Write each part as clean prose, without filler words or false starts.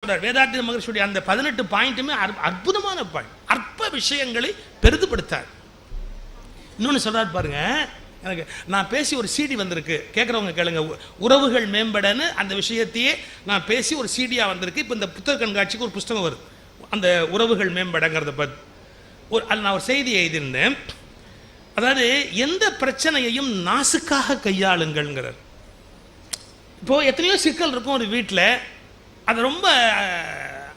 சொல்றார் வேதாத்திரி மகரிஷியுடைய அந்த 18 பாயிண்ட்டுமே அற்புதமான பாயிண்ட், அற்ப விஷயங்களை பெரிதுபடுத்தார். இன்னொன்று சொல்றாரு பாருங்க, எனக்கு நான் பேசி ஒரு சிடி வந்திருக்கு, கேட்குறவங்க கேளுங்க, உறவுகள் மேம்படன்னு அந்த விஷயத்தையே நான் பேசி ஒரு சிடியாக வந்திருக்கு. இப்போ இந்த புத்தக கண்காட்சிக்கு ஒரு புத்தகம் வருது, அந்த உறவுகள் மேம்படங்கிறத பற்றி அது நான் ஒரு செய்தி எழுதியிருந்தேன். அதாவது எந்த பிரச்சனையையும் நாசுக்காக கையாளுங்கள்ங்கிறார். இப்போது எத்தனையோ சிக்கல் இருக்கும் ஒரு வீட்டில், அதை ரொம்ப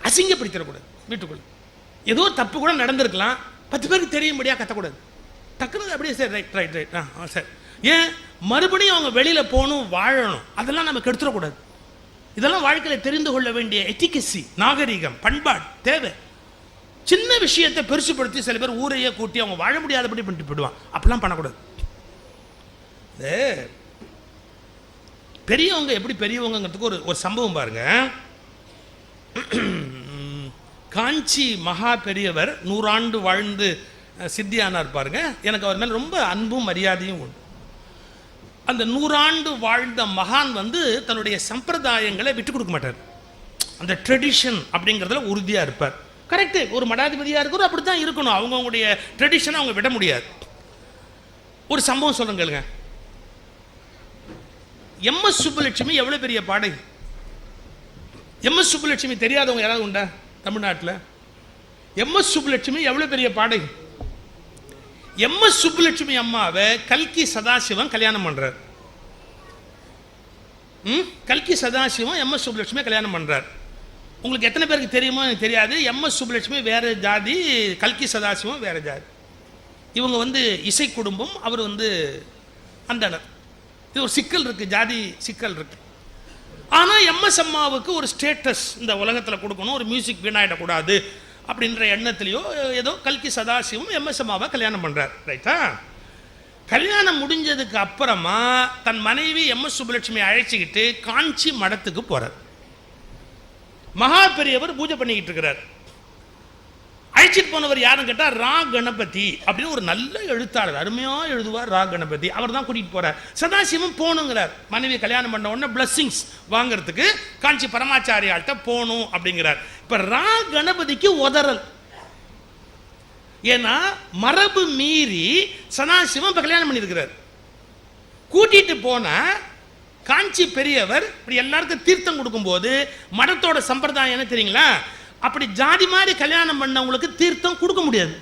அசிங்கப்படுத்திடக்கூடாது. வீட்டுக்குள்ளே ஏதோ தப்பு கூட நடந்திருக்கலாம், 10 பேருக்கு தெரியும்படியாக கத்தக்கூடாது. டக்குனு அப்படியே சரி ரைட் ரைட் ரைட் சரி, ஏன் மறுபடியும் அவங்க வெளியில் போகணும், வாழணும், அதெல்லாம் நம்ம கெடுத்துடக்கூடாது. இதெல்லாம் வாழ்க்கையில் தெரிந்து கொள்ள வேண்டிய எட்டிகசி, நாகரிகம், பண்பாடு தேவை. சின்ன விஷயத்தை பெருசுப்படுத்தி சில பேர் ஊரையே கூட்டி அவங்க வாழ முடியாதபடி பண்ணிட்டு போயிடுவான். அப்படிலாம் பண்ணக்கூடாது. பெரியவங்க எப்படி பெரியவங்கிறதுக்கு ஒரு சம்பவம் பாருங்க. காஞ்சி மகா பெரியவர் 100 ஆண்டு வாழ்ந்து சித்தியானார் பாருங்க. எனக்கு அவர் மேலே ரொம்ப அன்பும் மரியாதையும் உண்டு. அந்த 100 ஆண்டு வாழ்ந்த மகான் தன்னுடைய சம்பிரதாயங்களை விட்டு கொடுக்க மாட்டார். அந்த ட்ரெடிஷன் அப்படிங்கிறதுல உறுதியாக இருப்பார். கரெக்டு, ஒரு மடாதிபதியாக இருக்கிறோம் அப்படி தான் இருக்கணும். அவங்களுடைய ட்ரெடிஷனை அவங்க விட முடியாது. ஒரு சம்பவம் சொல்லுங்க. எம்எஸ் சுப்புலட்சுமி எவ்வளோ பெரிய பாடகி. எம்எஸ் சுப்புலட்சுமி தெரியாதவங்க யாராவது உண்டா தமிழ்நாட்டில்? எம்எஸ் சுப்புலட்சுமி எவ்வளோ பெரிய பாடகி. எம்எஸ் சுப்புலட்சுமி அம்மாவை கல்கி சதாசிவம் கல்யாணம் பண்ணுறார். கல்கி சதாசிவம் எம்எஸ் சுப்புலட்சுமி கல்யாணம் பண்ணுறார். உங்களுக்கு எத்தனை பேருக்கு தெரியுமோ எனக்கு தெரியாது. எம்எஸ் சுப்புலட்சுமி வேறு ஜாதி, கல்கி சதாசிவம் வேறு ஜாதி. இவங்க இசை குடும்பம், அவர் அந்தனர். இது ஒரு சிக்கல் இருக்குது, ஜாதி சிக்கல் இருக்குது. ஆனால் எம்எஸ் அம்மாவுக்கு ஒரு ஸ்டேட்டஸ் இந்த உலகத்தில் கொடுக்கணும், ஒரு மியூசிக் வீணாயிடக்கூடாது அப்படின்ற எண்ணத்துலையோ ஏதோ கல்கி சதாசிவம் எம்எஸ் அம்மாவை கல்யாணம் பண்ணுறார். ரைட்டா? கல்யாணம் முடிஞ்சதுக்கு அப்புறமா தன் மனைவி எம்எஸ் சுப்புலட்சுமி அழைச்சிக்கிட்டு காஞ்சி மடத்துக்கு போகிறார். மகா பெரியவர் பூஜை பண்ணிக்கிட்டு இருக்கிறார். அழைச்சிட்டு போனவர் யாருன்னு கேட்டால் ரா கணபதி அப்படின்னு ஒரு நல்ல எழுத்தாளர், அருமையாக எழுதுவார் ரா கணபதி. அவர் தான் கூட்டிகிட்டு போகிறார். சதாசிவம் போகணுங்கிறார். மனைவி கல்யாணம் பண்ண உடனே பிளஸ்ஸிங்ஸ் வாங்கிறதுக்கு காஞ்சி பரமாச்சாரியால்கிட்ட போகணும் அப்படிங்கிறார். இப்போ ரா கணபதிக்கு உதறல். ஏன்னா மரபு மீறி சதாசிவம் இப்போ கல்யாணம் பண்ணியிருக்கிறார். கூட்டிகிட்டு போனால் காஞ்சி பெரியவர் இப்படி எல்லாருக்கும் தீர்த்தம் கொடுக்கும்போது மடத்தோட சம்பிரதாயம் என்ன தெரியுங்களா? அப்படி ஜாதி மாதிரி கல்யாணம் பண்ணவங்களுக்கு தீர்த்தம் கொடுக்க முடியாது.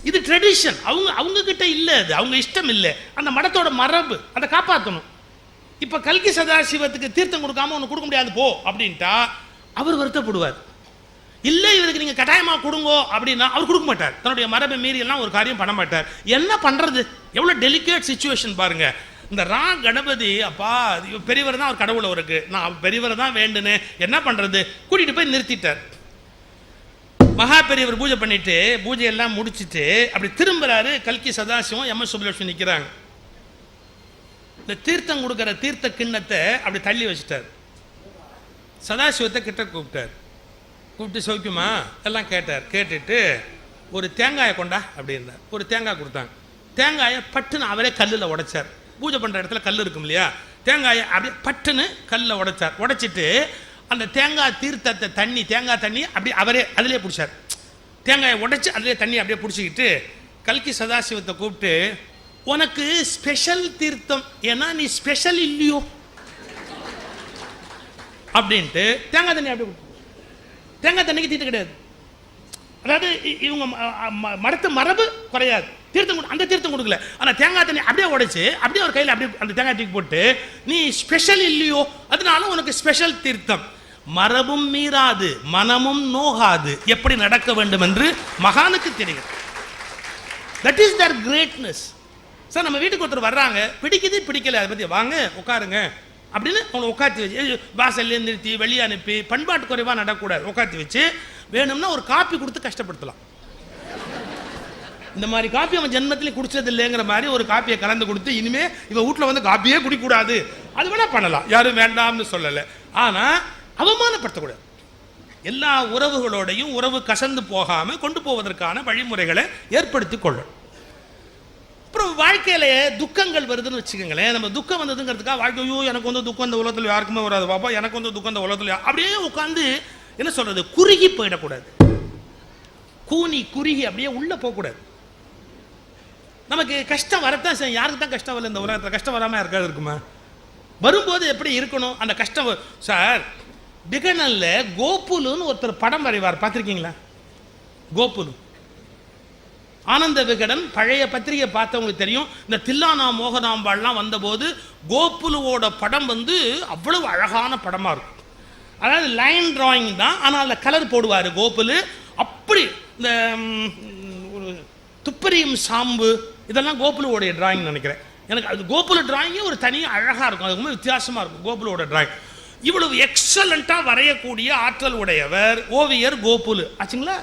இது ட்ரெடிஷன், அவங்க கிட்ட இல்லை, அது அவங்க இஷ்டம் இல்லை, அந்த மடத்தோட மரபு, அதை காப்பாற்றணும். இப்போ கல்கி சதாசிவத்துக்கு தீர்த்தம் கொடுக்காம ஒன்று கொடுக்க முடியாது போ அப்படின்ட்டா அவர் வருத்தப்படுவார். இல்லை இவருக்கு நீங்கள் கட்டாயமாக கொடுங்கோ அப்படின்னா அவர் கொடுக்க மாட்டார். தன்னுடைய மரபை மீறி எல்லாம் ஒரு காரியம் பண்ண மாட்டார். என்ன பண்ணுறது? எவ்வளோ டெலிகேட் சிச்சுவேஷன் பாருங்க. இந்த ரா கணபதி அப்பா பெரியவர் தான், அவர் கடவுள், அவருக்கு நான் பெரியவரை தான் வேண்டுன்னு என்ன பண்ணுறது, கூட்டிகிட்டு போய் நிறுத்திட்டார். மகா பெரியவர் பூஜை பண்ணிட்டு பூஜையெல்லாம் முடிச்சுட்டு அப்படி திரும்புகிறாரு. கல்கி சதாசிவம் எம்எஸ் சுப்புலட்சுமி நிற்கிறாங்க. இந்த தீர்த்தம் கொடுக்குற தீர்த்த கிண்ணத்தை அப்படி தள்ளி வச்சுட்டார். சதாசிவத்தை கிட்ட கூப்பிட்டு சௌக்கியமா எல்லாம் கேட்டார். கேட்டுட்டு ஒரு தேங்காயை கொண்டா அப்படின்னார். ஒரு தேங்காய் கொடுத்தாங்க. தேங்காயை பட்டுன்னு அவரே கல்லில் உடைச்சார். பூஜை பண்ணுற இடத்துல கல் இருக்கும் இல்லையா, தேங்காயை அப்படியே பட்டுன்னு கல்லில் உடைச்சார். உடைச்சிட்டு அந்த தேங்காய் தீர்த்தத்தை தேங்காய் தண்ணி அப்படி அவரே அதிலே பிடிச்சார். தேங்காயை உடைச்சி அதிலே தண்ணி அப்படியே பிடிச்சிக்கிட்டு கல்கி சதாசிவத்தை கூப்பிட்டு, உனக்கு ஸ்பெஷல் தீர்த்தம், ஏன்னா நீ ஸ்பெஷல் இல்லையோ அப்படின்ட்டு தேங்காய் தண்ணி அப்படியே. தேங்காய் தண்ணிக்கு தீட்டு கிடையாது. அதாவது இவங்க மடத்து மரபு குறையாது. தீர்த்தம் அந்த தீர்த்தம் கொடுக்கல, ஆனால் தேங்காய் தண்ணி அப்படியே உடைச்சு அப்படியே ஒரு கையில் அப்படியே அந்த தேங்காய் தூக்கி போட்டு, நீ ஸ்பெஷல் இல்லையோ அதனால உனக்கு ஸ்பெஷல் தீர்த்தம். மரபும் மீறாது மனமும் நோகாது எப்படி நடக்க வேண்டும் என்று மகானுக்கு தெரியும். That is Dhar greatness. Sir நம்ம வீட்டுக்கு ஒருத்தர் வர்றாங்க, பிடிக்குது பிடிக்கல, அதை பற்றி வாங்க உட்காருங்க அப்படின்னு அவங்களை உட்காத்தி வச்சு வாசல்ல நிறுத்தி வெளியே அனுப்பி பண்பாட்டு குறைவாக நடக்கூடாது. உட்காத்தி வச்சு வேணும்னா ஒரு காப்பி கொடுத்து கஷ்டப்படுத்தலாம். இந்த மாதிரி காப்பி அவன் ஜென்மத்திலே குடிச்சது இல்லைங்கிற மாதிரி ஒரு காப்பியை கலந்து கொடுத்து இனிமே இவன் வீட்டில் காப்பியே குடிக்கூடாது அது வேணா பண்ணலாம், யாரும் வேண்டாம்னு சொல்லலை. ஆனால் அவமானப்படுத்தக்கூடாது. எல்லா உறவுகளோடையும் உறவு கசந்து போகாமல் கொண்டு போவதற்கான வழிமுறைகளை ஏற்படுத்தி கொள்ளணும். அப்புறம் வாழ்க்கையில துக்கங்கள் வருதுன்னு வச்சுக்கோங்களேன். நம்ம துக்கம் வந்ததுங்கிறதுக்காக வாழ்க்கை, ஐயோ எனக்கு வந்து துக்கம் இந்த உலகத்தில் யாருக்குமே வராது பாப்பா, எனக்கு வந்து துக்கம் இந்த உலகத்தில் அப்படியே உட்காந்து என்ன சொல்றது, குறுகி போயிடக்கூடாது. கூனி குறுகி அப்படியே உள்ள போகக்கூடாது. நமக்கு கஷ்டம் வரத்தான் செய்யும். யாருக்கு தான் கஷ்டம் வரல இந்த உலகத்தில்? கஷ்டம் வராமல் இருக்காது இருக்குமா? வரும்போது எப்படி இருக்கணும் அந்த கஷ்டம். சார், பிகனல்ல கோபுலுன்னு ஒருத்தர் படம் வரைவார், பார்த்துருக்கீங்களா? கோபுலு, ஆனந்த விகடன் பழைய பத்திரிகை பார்த்தவங்களுக்கு தெரியும். இந்த தில்லானா மோகனாம்பாள்லாம் வந்தபோது கோபுலுவோட படம் வந்து அவ்வளவு அழகான படமாக இருக்கும். அதாவது லைன் டிராயிங் தான், ஆனால் அதில் கலர் போடுவார் கோபுலு. அப்படி இந்த ஒரு துப்பறியும் சாம்பு இதெல்லாம் கோபுலுவோடைய டிராயிங் நினைக்கிறேன். எனக்கு அது கோபுல டிராயிங்கே ஒரு தனியாக அழகாக இருக்கும், அது ரொம்ப வித்தியாசமாக இருக்கும் கோபுலோட டிராயிங். இவ்வளவு எக்ஸலண்ட்டாக வரையக்கூடிய ஆற்றல் உடையவர் ஓவியர் கோபுலு ஆச்சுங்களா.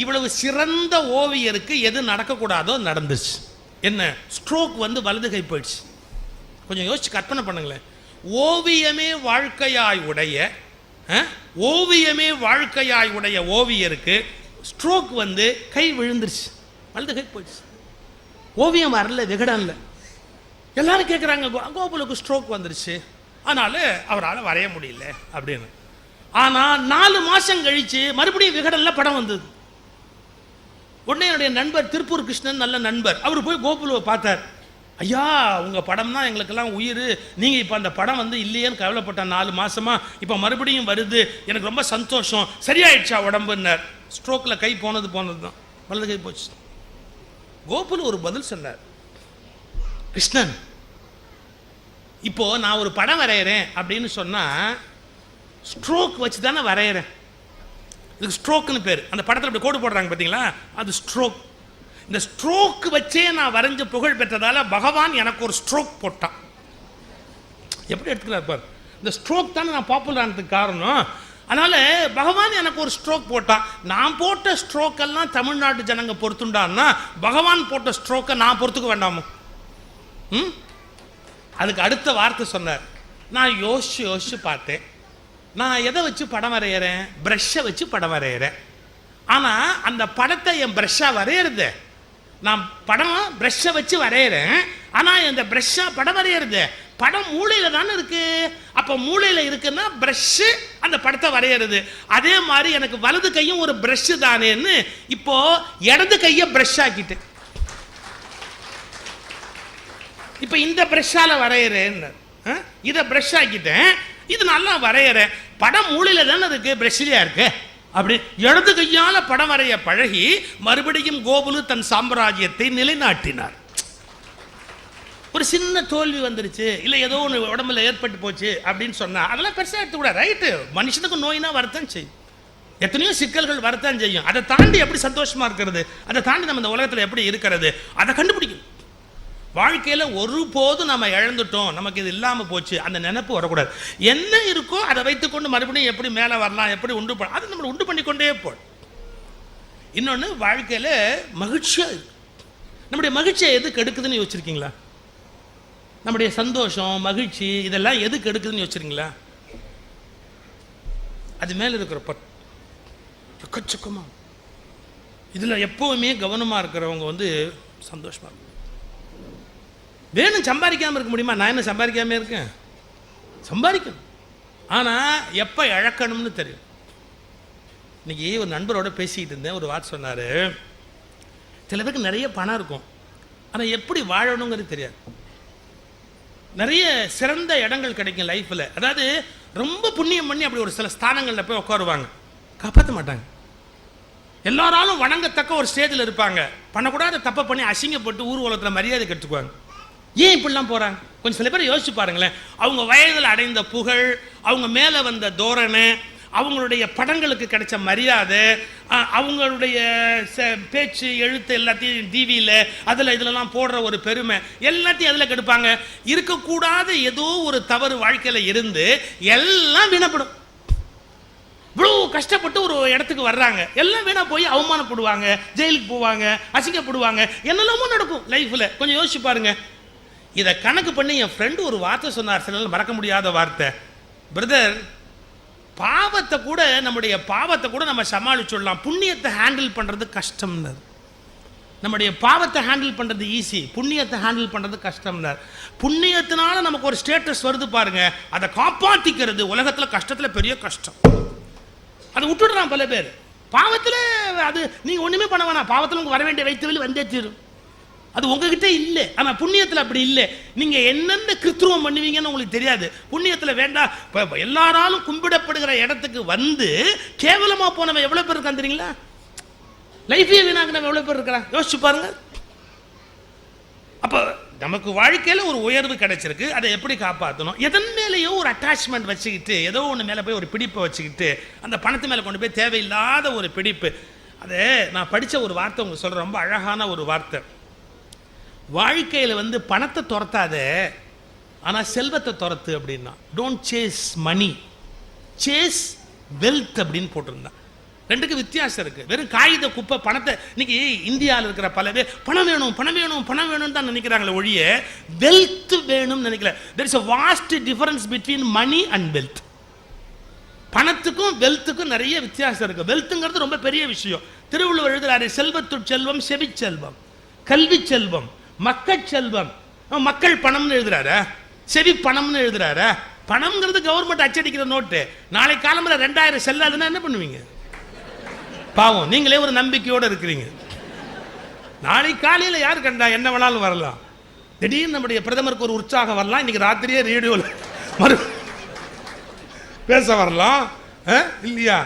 இவ்வளவு சிறந்த ஓவியருக்கு எது நடக்கக்கூடாதோ நடந்துச்சு. என்ன? ஸ்ட்ரோக் வந்து வலது கை போயிடுச்சு. கொஞ்சம் யோசிச்சு கற்பனை பண்ணுங்களேன். ஓவியமே வாழ்க்கையாய் உடைய ஓவியருக்கு ஸ்ட்ரோக் வந்து கை விழுந்துருச்சு, வலது கை போயிடுச்சு. ஓவியம் வரல, விகடன்ல எல்லாரும் கேட்குறாங்க, கோபுலுக்கு ஸ்ட்ரோக் வந்துருச்சு, அதனால அவரால் வரைய முடியல அப்படின்னு. ஆனால் 4 மாதம் கழிச்சு மறுபடியும் விகடன்ல படம் வந்தது. உடனே என்னுடைய நண்பர் திருப்பூர் கிருஷ்ணன், நல்ல நண்பர், அவர் போய் கோபுலுவை பார்த்தார். ஐயா, உங்கள் படம் தான் எங்களுக்கெல்லாம் உயிர், நீங்கள் இப்போ அந்த படம் வந்து இல்லையேன்னு கவலைப்பட்டேன் 4 மாதமா, இப்போ மறுபடியும் வருது, எனக்கு ரொம்ப சந்தோஷம், சரியாயிடுச்சா உடம்புன்னார். ஸ்ட்ரோக்கில் கை போனது தான், வலது கை போச்சு. கோபுலு ஒரு பதில் சொன்னார், கிருஷ்ணன், இப்போ நான் ஒரு படம் வரைகிறேன் அப்படின்னு சொன்னால் ஸ்ட்ரோக் வச்சு தானே வரைகிறேன். இதுக்கு ஸ்ட்ரோக்குன்னு பேர். அந்த படத்தில் இப்படி கோடு போடுறாங்க பார்த்தீங்களா, அது ஸ்ட்ரோக். இந்த ஸ்ட்ரோக் வச்சே நான் வரைஞ்ச புகழ் பெற்றதால பகவான் எனக்கு ஒரு ஸ்ட்ரோக் போட்டான். எப்படி எடுத்துக்கிறார் பார். இந்த ஸ்ட்ரோக் தானே நான் பாப்புலர் ஆனதுக்கு காரணம். அதனால பகவான் எனக்கு ஒரு ஸ்ட்ரோக் போட்டான். நான் போட்ட ஸ்ட்ரோக் எல்லாம் தமிழ்நாட்டு ஜனங்க பொறுத்துண்டான்னா பகவான் போட்ட ஸ்ட்ரோக்கை நான் பொறுத்துக்க வேண்டாமோ? அதுக்கு அடுத்த வார்த்தை சொன்னார். நான் யோசிச்சு பார்த்தேன், நான் எதை வச்சு படம் வரைகிறேன்? ப்ரஷ்ஷை வச்சு படம் வரைகிறேன். ஆனால் அந்த படத்தை என் ப்ரஷ்ஷாக வரைகிறது, நான் படம் ப்ரஷ்ஷை வச்சு வரைகிறேன், ஆனால் இந்த ப்ரஷ்ஷாக படம் வரைகிறது படம் மூளையில் தானே இருக்கு. அப்போ மூளையில் இருக்குன்னா ப்ரஷ்ஷு அந்த படத்தை வரைகிறது. அதே மாதிரி எனக்கு வலது கையும் ஒரு ப்ரஷ்ஷு தானேன்னு இப்போ இடது கையை ப்ரஷ் ஆக்கிட்டேன். இப்போ இந்த ப்ரஷ்ஷால் வரைகிறேன்னு இதை ப்ரஷ் ஆக்கிட்டேன், இது நல்லா வரைகிறேன். படம் மூளையில் தானே இருக்கு, ப்ரஷ்லையா இருக்கு. அப்படி இடது கையால் படம் வரைய பழகி மறுபடியும் கோபுலு தன் சாம்ராஜ்யத்தை நிலைநாட்டினார். ஒரு சின்ன தோல்வி வந்துருச்சு, இல்லை ஏதோ ஒன்று உடம்புல ஏற்பட்டு போச்சு அப்படின்னு சொன்னா அதெல்லாம் பெருசாக எடுத்துக்கூட. ரைட்டு, மனுஷனுக்கு நோயினா வரத்தான் செய்யும், எத்தனையோ சிக்கல்கள் வரத்தான் செய்யும். அதை தாண்டி எப்படி சந்தோஷமா இருக்கிறது, அதை தாண்டி நம்ம இந்த உலகத்தில் எப்படி இருக்கிறது, அதை கண்டுபிடிக்கும். வாழ்க்கையில் ஒருபோதும் நம்ம இழந்துட்டோம், நமக்கு இது இல்லாமல் போச்சு, அந்த நினைப்பு வரக்கூடாது. என்ன இருக்கோ அதை வைத்துக்கொண்டு மறுபடியும் எப்படி மேலே வரலாம், எப்படி உண்டு பண்ண, அதை நம்ம உண்டு பண்ணிக்கொண்டே போடும். இன்னொன்று, வாழ்க்கையில் மகிழ்ச்சியாக இருக்கு. நம்முடைய மகிழ்ச்சியை எது கெடுக்குதுன்னு யோசிச்சிருக்கீங்களா? நம்முடைய சந்தோஷம், மகிழ்ச்சி இதெல்லாம் எது கெடுக்குதுன்னு யோசிச்சிருக்கீங்களா? அது மேலே இருக்கிற எக்கச்சக்கமா. இதில் எப்போவுமே கவனமாக இருக்கிறவங்க வந்து சந்தோஷமாக இருக்கும். வேணும் சம்பாதிக்காமல் இருக்க முடியுமா? நான் என்ன சம்பாதிக்காமல் இருக்கேன்? சம்பாதிக்கணும், ஆனால் எப்போ இழக்கணும்னு தெரியும். இன்னைக்கு ஒரு நண்பரோட பேசிக்கிட்டு இருந்தேன், ஒரு வார்த்தை சொன்னார். சில பேருக்கு நிறைய பணம் இருக்கும், ஆனால் எப்படி வாழணுங்கிறது தெரியாது. நிறைய சிறந்த இடங்கள் கிடைக்கும் லைஃப்பில், அதாவது ரொம்ப புண்ணியம் பண்ணி அப்படி ஒரு சில ஸ்தானங்களில் போய் உட்காருவாங்க, காப்பாற்ற மாட்டாங்க. எல்லாராலும் வணங்கத்தக்க ஒரு ஸ்டேஜில் இருப்பாங்க, பண்ணக்கூடாத தப்பை பண்ணி அசிங்கப்பட்டு ஊர் உலகத்தில் மரியாதை கெடுத்துக்குவாங்க. ஏன் இப்படிலாம் போகிறாங்க? கொஞ்சம் சில பேர் யோசிச்சு பாருங்களேன். அவங்க வயதில் அடைந்த புகழ், அவங்க மேலே வந்த தோரணை, அவங்களுடைய படங்களுக்கு கிடைச்ச மரியாதை, அவங்களுடைய பேச்சு எழுத்து எல்லாத்தையும் டிவியில் அதில் இதிலலாம் போடுற ஒரு பெருமை எல்லாத்தையும் அதில் கெடுப்பாங்க. இருக்கக்கூடாத ஏதோ ஒரு தவறு வாழ்க்கையில் இருந்து எல்லாம் வீணப்படும். இவ்வளோ கஷ்டப்பட்டு ஒரு இடத்துக்கு வர்றாங்க, எல்லாம் வீணா போய் அவமானப்படுவாங்க, ஜெயிலுக்கு போவாங்க, அசிங்கப்படுவாங்க, என்னெல்லாமோ நடக்கும் லைஃப்பில். கொஞ்சம் யோசிச்சு பாருங்க. இதை கணக்கு பண்ணி என் ஃப்ரெண்டு ஒரு வார்த்தை சொன்னார், சில மறக்க முடியாத வார்த்தை. பிரதர், பாவத்தை கூட, நம்முடைய பாவத்தை கூட நம்ம சமாளிச்சுடலாம், புண்ணியத்தை ஹேண்டில் பண்ணுறது கஷ்டம்னு. நம்முடைய பாவத்தை ஹேண்டில் பண்ணுறது ஈஸி, புண்ணியத்தை ஹேண்டில் பண்ணுறது கஷ்டம் தான். புண்ணியத்தினால நமக்கு ஒரு ஸ்டேட்டஸ் வருது பாருங்க, அதை காப்பாற்றிக்கிறது உலகத்தில் கஷ்டத்தில் பெரிய கஷ்டம். அதை விட்டுடுறான் பல பேர். பாவத்தில் அது நீங்கள் ஒன்றுமே பண்ண வேணாம், பாவத்தில் உங்களுக்கு வர வேண்டிய வைத்தவெளி வந்தே தீரும், அது உங்ககிட்ட இல்லை. ஆனால் புண்ணியத்தில் அப்படி இல்லை. நீங்கள் என்னென்ன கிருத்துவம் பண்ணுவீங்கன்னு உங்களுக்கு தெரியாது. புண்ணியத்தில் வேண்டாம், இப்போ எல்லாராலும் கும்பிடப்படுகிற இடத்துக்கு வந்து கேவலமாக போனவன் எவ்வளோ பேர் இருக்கான் தெரியுங்களா? லைஃபே வீணாக்குனவன் எவ்வளோ பேர் இருக்கிறான், யோசிச்சு பாருங்க. அப்போ நமக்கு வாழ்க்கையில் ஒரு உயர்வு கிடைச்சிருக்கு, அதை எப்படி காப்பாற்றணும்? எதன் மேலேயோ ஒரு அட்டாச்மெண்ட் வச்சுக்கிட்டு, ஏதோ ஒன்று மேலே போய் ஒரு பிடிப்பை வச்சுக்கிட்டு, அந்த பணத்து மேலே கொண்டு போய் தேவையில்லாத ஒரு பிடிப்பு. அதை நான் படித்த ஒரு வார்த்தை உங்களுக்கு சொல்கிறேன், ரொம்ப அழகான ஒரு வார்த்தை. வாழ்க்கையில் வந்து பணத்தை துரத்தாத, ஆனால் செல்வத்தை துரத்து அப்படின்னா. Don't chase money, chase wealth அப்படின்னு போட்டிருந்தான். ரெண்டுக்கு வித்தியாசம் இருக்குது. வெறும் காகித குப்பை பணத்தை இன்னைக்கு இந்தியாவில் இருக்கிற பல பேர் பணம் வேணும் பணம் வேணும் பணம் வேணும்னு தான் நினைக்கிறாங்களே ஒழிய வெல்த் வேணும்னு நினைக்கல. There is a vast difference between money and wealth. பணத்துக்கும் வெல்த்துக்கும் நிறைய வித்தியாசம் இருக்குது. வெல்த்துங்கிறது ரொம்ப பெரிய விஷயம். திருவள்ளுவர் எழுதுறாரு, செல்வத்து செல்வம் செவி செல்வம், கல்வி செல்வம், மக்கள் செல்வம். மக்கள் பணம்னு எழுதுறாரு, செவி பணம்னு எழுதுறாரு. பணம்ங்கிறது கவர்மெண்ட் அச்சடிக்கிற நோட்டு. நாளை காலம்புற 2000 செல்லாதுன்னா என்ன பண்ணுவீங்க? பாவம், நீங்களே ஒரு நம்பிக்கையோடு இருக்கிறீங்க. நாளை காலையில் யார் கண்டா என்ன வேணாலும் வரலாம். திடீர்னு நம்முடைய பிரதமருக்கு ஒரு உற்சாகம் வரலாம், இன்னைக்கு ராத்திரியே ரேடியோவில் பேச வரலாம், இல்லையா?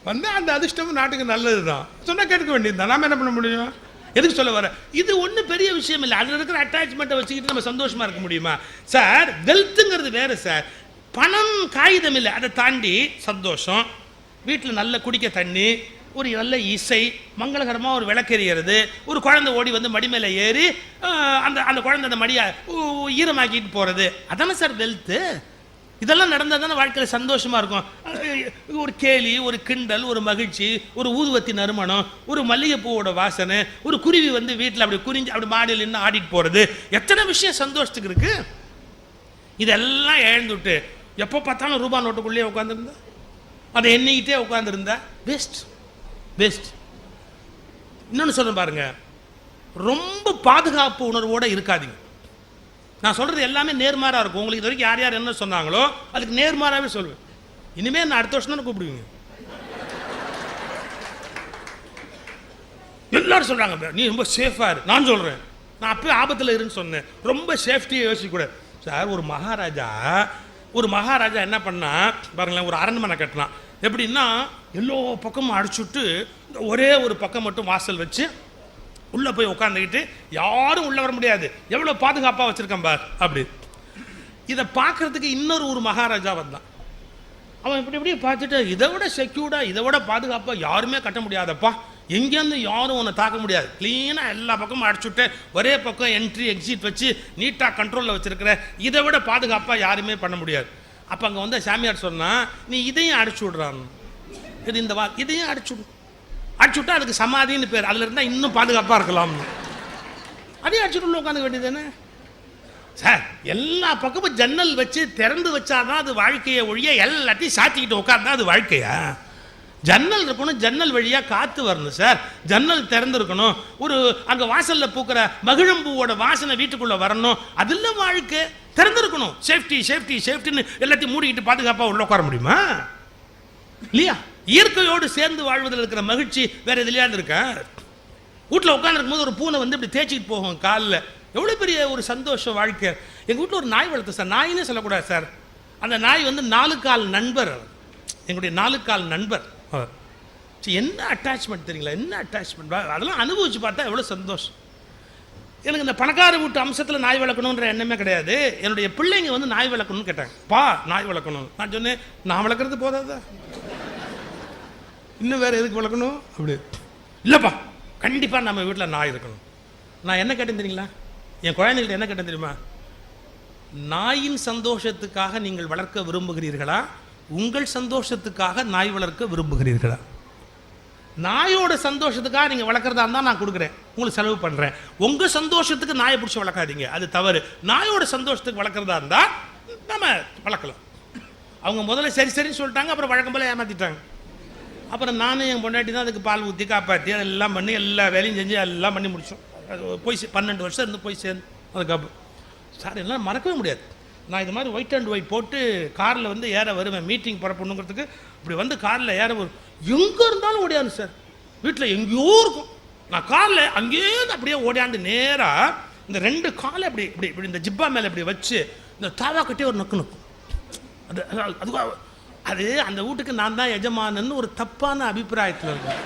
வந்து அந்த அதிர்ஷ்டமும் நாட்டுக்கு நல்லது தான் சொன்னால் கேட்க வேண்டியது தான். நாம என்ன பண்ண முடியும்? எதுக்கு சொல்ல வர? இது ஒன்றும் பெரிய விஷயம் இல்லை. அதில் இருக்கிற அட்டாச்மெண்ட்டை வச்சுக்கிட்டு நம்ம சந்தோஷமாக இருக்க முடியுமா சார்? வெல்த்துங்கிறது வேறு சார். பணம் காகிதம் இல்லை, அதை தாண்டி சந்தோஷம், வீட்டில் நல்ல குடிக்க தண்ணி, ஒரு நல்ல இசை, மங்களகரமாக ஒரு விளக்கெறிகிறது, ஒரு குழந்தை ஓடி வந்து மடி மேலே ஏறி அந்த அந்த குழந்தை அந்த மடியை ஈரமாக்கிட்டு போகிறது, அதானே சார் வெல்த்து. இதெல்லாம் நடந்தால் தானே வாழ்க்கையில் சந்தோஷமாக இருக்கும். ஒரு கேலி, ஒரு கிண்டல், ஒரு மகிழ்ச்சி, ஒரு ஊதுவத்தி நறுமணம், ஒரு மல்லிகைப்பூவோட வாசனை, ஒரு குருவி வந்து வீட்டில் அப்படி குறிஞ்சி அப்படி மாடியில் நின்று ஆடிட்டு போகிறது, எத்தனை விஷயம் சந்தோஷத்துக்கு இருக்குது. இதெல்லாம் இழந்துவிட்டு எப்போ பார்த்தாலும் ரூபா நோட்டுக்குள்ளேயே உட்காந்துருந்தா, அதை எண்ணிக்கிட்டே உட்காந்துருந்தா வேஸ்ட் வேஸ்ட். இன்னொன்று சொல்கிறேன் பாருங்க, ரொம்ப பாதுகாப்பு உணர்வோடு இருக்காதீங்க. நான் சொல்கிறது எல்லாமே நேர்மாறாக இருக்கும். உங்களுக்கு இது வரைக்கும் யார் யார் என்ன சொன்னாங்களோ அதுக்கு நேர்மாறாகவே சொல்வேன். இனிமேல் நான் அடுத்த வருஷம் தானே கூப்பிடுவீங்க. எல்லாரும் சொல்கிறாங்க நீ ரொம்ப சேஃபாக இரு. நான் சொல்கிறேன், நான் அப்போயே ஆபத்தில் இருன்னு சொன்னேன். ரொம்ப சேஃப்டியை யோசிக்கக்கூடாது சார். ஒரு மகாராஜா என்ன பண்ணா பாருங்களேன், ஒரு அரண்மனை கட்டினான். எப்படின்னா எல்லா பக்கமும் அடிச்சுட்டு ஒரே ஒரு பக்கம் மட்டும் வாசல் வச்சு உள்ளே போய் உட்காந்துக்கிட்டு யாரும் உள்ளே வர முடியாது, எவ்வளோ பாதுகாப்பாக வச்சுருக்கேன் பார் அப்படி. இதை பார்க்குறதுக்கு இன்னொரு ஒரு மகாராஜா வந்தான். அவன் இப்படி பார்த்துட்டு, இதை விட செக்யூர்டாக இதை விட பாதுகாப்பாக யாருமே கட்ட முடியாதப்பா, எங்கேருந்து யாரும் உன்னை தாக்க முடியாது, க்ளீனாக எல்லா பக்கமும் அடிச்சுட்டு ஒரே பக்கம் என்ட்ரி எக்ஸிட் வச்சு நீட்டாக கண்ட்ரோலில் வச்சுருக்கிற, இதை விட பாதுகாப்பாக யாருமே பண்ண முடியாது. அப்போ அங்கே வந்து சாமியார் சொன்னால், நீ இதையும் அடிச்சு விட்றான், இதையும் அடிச்சுட்டா அதுக்கு சமாதின்னு பேர், அதில் இருந்தால் இன்னும் பாதுகாப்பாக இருக்கலாம்னு. அதையும் அடிச்சுட்டு உட்காந்து வேண்டியது தானே சார். எல்லா பக்கமும் ஜன்னல் வச்சு திறந்து வச்சாதான் அது வாழ்க்கையை ஒழிய எல்லாத்தையும் சாத்திக்கிட்டு உட்காந்தா அது வாழ்க்கையா? ஜன்னல் இருக்கணும், ஜன்னல் வழியாக காற்று வரணும் சார். ஜன்னல் திறந்துருக்கணும், ஒரு அங்கே வாசலில் பூக்கிற மகிழம்பூவோட வாசனை வீட்டுக்குள்ளே வரணும், அதில் வாழ்க்கை திறந்துருக்கணும். சேஃப்டி சேஃப்டி சேஃப்டின்னு எல்லாத்தையும் மூடிக்கிட்டு பாதுகாப்பாக உள்ள உட்கார முடியுமா? இல்லையா? இயற்கையோடு சேர்ந்து வாழ்வதில் இருக்கிற மகிழ்ச்சி வேற எதுலையாவது இருக்கா? வீட்டில் உட்காந்துருக்கும் போது ஒரு பூனை வந்து இப்படி தேய்ச்சிக்கிட்டு போகும் காலில், எவ்வளோ பெரிய ஒரு சந்தோஷம் வாழ்க்கை. எங்கள் வீட்டில் ஒரு நாய் வளர்த்து சார், நாயினே சொல்லக்கூடாது சார், அந்த நாய் வந்து 4 கால் நண்பர், எங்களுடைய 4 கால் நண்பர். என்ன அட்டாச்மெண்ட் தெரியுங்களா? என்ன அட்டாச்மெண்ட், அதெல்லாம் அனுபவிச்சு பார்த்தா எவ்வளோ சந்தோஷம். எனக்கு இந்த பணக்கார வீட்டு அம்சத்தில் நாய் வளர்க்கணுன்ற எண்ணமே கிடையாது. என்னுடைய பிள்ளைங்க வந்து நாய் வளர்க்கணும்னு கேட்டாங்க, பா நாய் வளர்க்கணும். நான் சொன்னேன், நான் வளர்க்குறது போதாதா, இன்னும் வேறு எதுக்கு வளர்க்கணும்? அப்படி இல்லைப்பா, கண்டிப்பாக நம்ம வீட்டில் நாய் இருக்கணும். நான் என்ன கேட்டேன் தெரியுங்களா? என் குழந்தைகிட்ட என்ன கேட்டேன் தெரியுமா? நாயின் சந்தோஷத்துக்காக நீங்கள் வளர்க்க விரும்புகிறீர்களா, உங்கள் சந்தோஷத்துக்காக நாய் வளர்க்க விரும்புகிறீர்களா? நாயோட சந்தோஷத்துக்காக நீங்கள் வளர்க்குறதா இருந்தால் நான் கொடுக்குறேன், உங்களுக்கு செலவு பண்ணுறேன். உங்கள் சந்தோஷத்துக்கு நாயை பிடிச்சி வளர்க்காதீங்க, அது தவறு. நாயோட சந்தோஷத்துக்கு வளர்க்குறதா இருந்தால் நம்ம வளர்க்கலாம். அவங்க முதல்ல சரி சரின்னு சொல்லிட்டாங்க, அப்புறம் வழக்கம் போல ஏமாற்றிட்டாங்க. அப்புறம் நானும் என் பொண்டாட்டி தான் அதுக்கு பால் ஊற்றி காப்பாற்றி அதெல்லாம் பண்ணி எல்லா வேலையும் செஞ்சு எல்லாம் பண்ணி முடித்தோம். அது போய் 12 வருஷம் இருந்து போய் சேர்ந்து அதுக்கப்புறம் சார் எல்லாம் மறக்கவே முடியாது. நான் இது மாதிரி ஒயிட் அண்ட் ஒயிட் போட்டு காரில் வந்து ஏற வருவேன் மீட்டிங் புறப்படணுங்கிறதுக்கு. இப்படி வந்து காரில் ஏற வரும், எங்கே இருந்தாலும் ஓடியாந்து சார், வீட்டில் எங்கேயோ இருக்கும். நான் காரில் அங்கேருந்து அப்படியே ஓடியாந்து நேராக இந்த 2 காலை அப்படி இப்படி இப்படி இந்த ஜிப்பா மேலே இப்படி வச்சு இந்த தாவா கட்டி ஒரு நக்கு நக்கும். அது அது அந்த வீட்டுக்கு நான் தான் எஜமானன்னு ஒரு தப்பான அபிப்பிராயத்தில் இருக்கும்.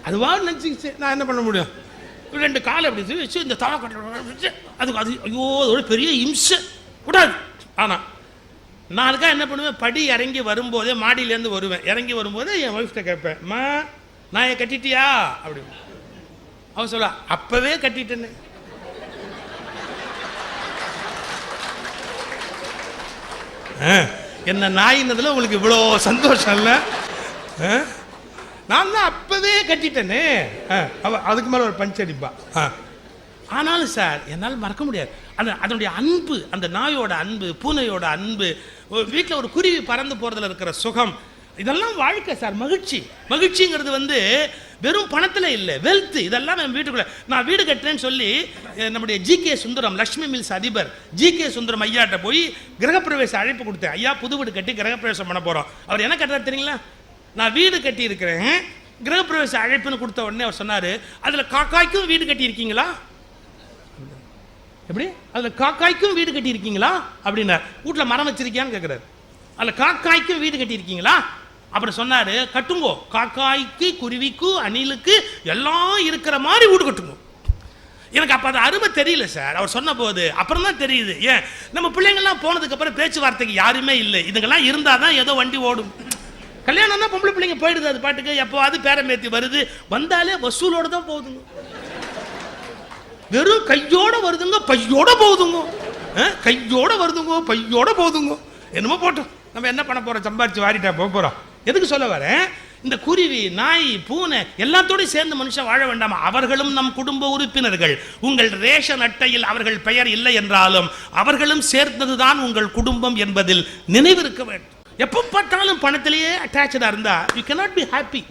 அதுவா நினச்சிக்கிச்சு, நான் என்ன பண்ண முடியும்? 2 காலை அப்படி வச்சு இந்த தாவா கட்டி அதுக்கு அது ஐயோ ஒரு பெரிய இம்சை கூடாது. ஆனால் நான் அதுக்காக என்ன பண்ணுவேன், படி இறங்கி வரும்போதே மாடியிலேருந்து வருவேன், இறங்கி வரும்போதே என் ஒய்ஃப்கிட்ட கேட்பேன், அம்மா நான் ஏன் கட்டிட்டியா அப்படி. அவன் சொல்ல அப்பவே கட்டிட்டேன்னு. என்ன நாயினதுல உங்களுக்கு இவ்வளோ சந்தோஷம் இல்லை? நான் தான் அப்பவே கட்டிட்டேன்னு. அதுக்கு மேலே ஒரு பஞ்ச் அடிப்பா. ஆனாலும் சார் என்னால் மறக்க முடியாது அதனுடைய அன்பு, அந்த நாயோட அன்பு, பூனையோட அன்பு, வீட்டில் ஒரு குருவி பறந்து போகிறதுல இருக்கிற சுகம், இதெல்லாம் வாழ்க்கை சார். மகிழ்ச்சிங்கிறது வந்து வெறும் பணத்தில் இல்லை, வெல்த். இதெல்லாம் நம்ம வீட்டுக்குள்ள நான் வீடு கட்டுறேன்னு சொல்லி நம்முடைய ஜி.கே. சுந்தரம், லக்ஷ்மி மில்ஸ் அதிபர் ஜி.கே. சுந்தரம் ஐயாட்ட போய் கிரகப்பிரவேச அழைப்பு கொடுத்தேன். ஐயா புது வீடு கட்டி கிரகப்பிரவேசம் பண்ண போகிறோம். அவர் என்ன கட்டுறாரு தெரியுங்களா? நான் வீடு கட்டி இருக்கிறேன், கிரகப்பிரவேச அழைப்புன்னு கொடுத்த உடனே அவர் சொன்னார், அதில் காக்காய்க்கும் வீடு கட்டியிருக்கீங்களா? எப்படி? அதில் காக்காய்க்கும் வீடு கட்டியிருக்கீங்களா அப்படின்னா, வீட்டில் மரம் வச்சிருக்கியான்னு கேட்குறாரு. அதில் காக்காய்க்கும் வீடு கட்டியிருக்கீங்களா? அப்புறம் சொன்னார், கட்டுங்கோ, காக்காய்க்கு குருவிக்கு அணிலுக்கு எல்லாம் இருக்கிற மாதிரி வீடு கட்டுங்கோ. எனக்கு அப்போ அது அருமை தெரியல சார். அவர் சொன்ன போது அப்புறம் தான் தெரியுது. ஏன் நம்ம பிள்ளைங்கள்லாம் போனதுக்கப்புறம் பேச்சுவார்த்தைக்கு யாருமே இல்லை. இதுங்கெல்லாம் இருந்தால் தான் ஏதோ வண்டி ஓடும். கல்யாணம் தான் பொம்பளை பிள்ளைங்க போயிடுது அது பாட்டுக்கு. எப்போவாது பேரம்பேத்தி வருது, வந்தாலே வசூலோடு தான் போகுதுங்க. வெறும் கையோட வருதுங்க, பையோட போகுதுங்க. கையோட வருதுங்க, பையோட போகுதுங்க. என்னமோ போட்டோம், நம்ம என்ன பண்ண போகிறோம், சம்பாரிச்சு வாரிட்டா போக போகிறோம். எதுக்கு சொல்ல வரேன், இந்த குருவி, நாய், பூனை எல்லாத்தோடையும் சேர்ந்து மனுஷன் வாழ வேண்டாமா? அவர்களும் நம் குடும்ப உறுப்பினர்கள். உங்கள் ரேஷன் அட்டையில் அவர்கள் பெயர் இல்லை என்றாலும் அவர்களும் சேர்ந்ததுதான் உங்கள் குடும்பம் என்பதில் நினைவிருக்க வேண்டும். எப்போ பார்த்தாலும் பணத்திலேயே அட்டாச்சாக இருந்தா யூ cannot be happy.